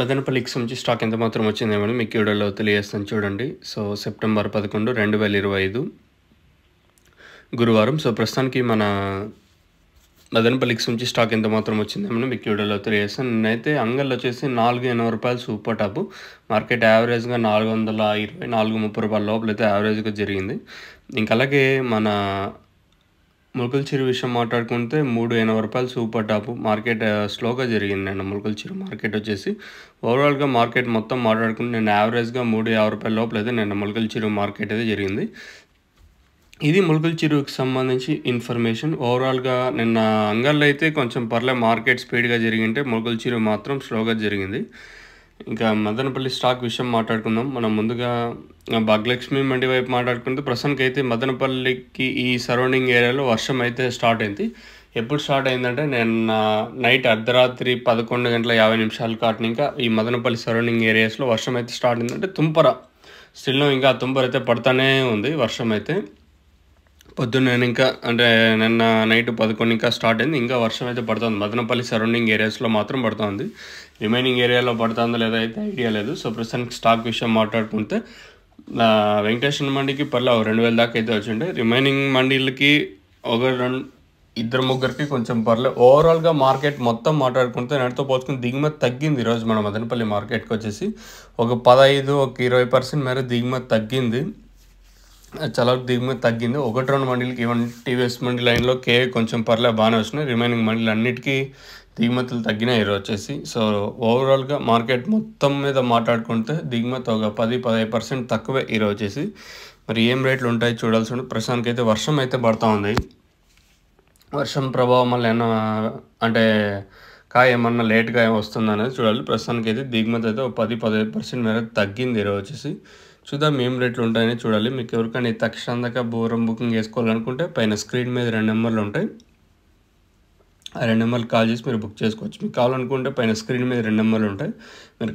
మదనపల్లికి సంబంధించి స్టాక్ ఎంత మాత్రం వచ్చిందేమో మీకు ఈ వీడియోలో తెలియజేస్తాను చూడండి. సో సెప్టెంబర్ 11, 2025 గురువారం. సో ప్రస్తుతానికి మన మదనపల్లికి సంబంధించి స్టాక్ ఎంత మాత్రం వచ్చిందేమో మీకు ఈ వీడియోలో తెలియజేస్తాను. నేనైతే అంగళ్ళు వచ్చేసి ₹480 సూపర్ టాప్. మార్కెట్ యావరేజ్గా ₹420, ₹430 లోపలైతే యావరేజ్గా జరిగింది. ఇంకా అలాగే మన ములకల్చిరు విషయం మాట్లాడుకుంటే ₹380 సూపర్ టాప్. మార్కెట్ స్లోగా జరిగింది. నేను ములకల్చిరు మార్కెట్ వచ్చేసి ఓవరాల్గా మార్కెట్ మొత్తం మాట్లాడుకుంటే నేను యావరేజ్గా ₹350 లోపలైతే నేను ములకల్చిరు మార్కెట్ అయితే జరిగింది. ఇది ములకల్చిరుకి సంబంధించి ఇన్ఫర్మేషన్. ఓవరాల్గా నిన్న అంగళ్ళు అయితే కొంచెం మార్కెట్ స్పీడ్గా జరిగింటే ములకల్చిరు మాత్రం స్లోగా జరిగింది. ఇంకా మదనపల్లి స్టాక్ విషయం మాట్లాడుకుందాం. మనం ముందుగా భాగ్యలక్ష్మి మండి వైపు మాట్లాడుకుంటే ప్రస్తుతానికి అయితే మదనపల్లికి ఈ సరౌండింగ్ ఏరియాలో వర్షం అయితే స్టార్ట్ అయింది. ఎప్పుడు స్టార్ట్ అయిందంటే నిన్న నైట్ అర్ధరాత్రి 11:50 కాటిని ఇంకా ఈ మదనపల్లి సరౌండింగ్ ఏరియాస్లో వర్షం అయితే స్టార్ట్ అయిందంటే తుంపర స్టిల్లో ఇంకా తుంపర అయితే పడుతూనే ఉంది. వర్షం అయితే పొద్దున్న ఇంకా అంటే నిన్న నైట్ 11 ఇంకా స్టార్ట్ అయింది. ఇంకా వర్షం అయితే పడుతుంది. మదనపల్లి సరౌండింగ్ ఏరియాస్లో మాత్రం పడుతుంది. రిమైనింగ్ ఏరియాలో పడుతుందో లేదో అయితే ఐడియా లేదు. సో ప్రస్తుతానికి స్టాక్ విషయం మాట్లాడుకుంటే వెంకటేశ్వర మండికి 2000 దాకా అయితే వచ్చిండే. రిమైనింగ్ మండీలకి ఇద్దరు ముగ్గురికి కొంచెం ఓవరాల్గా మార్కెట్ మొత్తం మాట్లాడుకుంటే నేటితో పోల్చుకుని దిగుమతి తగ్గింది. ఈరోజు మన మదనపల్లి మార్కెట్కి వచ్చేసి ఒక 15, 20% మేర దిగుమతి తగ్గింది. చాలా దిగుమతి తగ్గింది. 1-2 మండీలకి ఈవెన్ టీవీఎస్ మండీ లైన్లో కొంచెం బాగానే వచ్చినాయి. రిమైనింగ్ మండీలు అన్నిటికీ దిగుమతులు తగ్గినాయి ఈరోజు వచ్చేసి. సో ఓవరాల్గా మార్కెట్ మొత్తం మీద మాట్లాడుకుంటే దిగుమతి ఒక 10-15% తక్కువే ఈరోజు వచ్చేసి. మరి ఏం రేట్లు ఉంటాయి చూడాల్సి ఉంటుంది. ప్రస్తుతానికి అయితే వర్షం అయితే పడుతూ ఉంది. వర్షం ప్రభావం వల్ల ఏమన్నా అంటే కాయ ఏమన్నా లేట్గా వస్తుంది అనేది చూడాలి. ప్రస్తుతానికి అయితే దిగుమతి అయితే ఒక 10-15% మేర తగ్గింది ఈరోజు వచ్చేసి. చూద్దాం ఏం రేట్లు ఉంటాయని చూడాలి. మీకు ఎవరికైనా తక్షణంగా బుకింగ్ చేసుకోవాలనుకుంటే పైన స్క్రీన్ మీద 2 నెంబర్లు ఉంటాయి. ఆ 2 నెంబర్లు కాల్ చేసి మీరు బుక్ చేసుకోవచ్చు. మీకు కావాలనుకుంటే పైన స్క్రీన్ మీద 2 నెంబర్లు ఉంటాయి. మీరు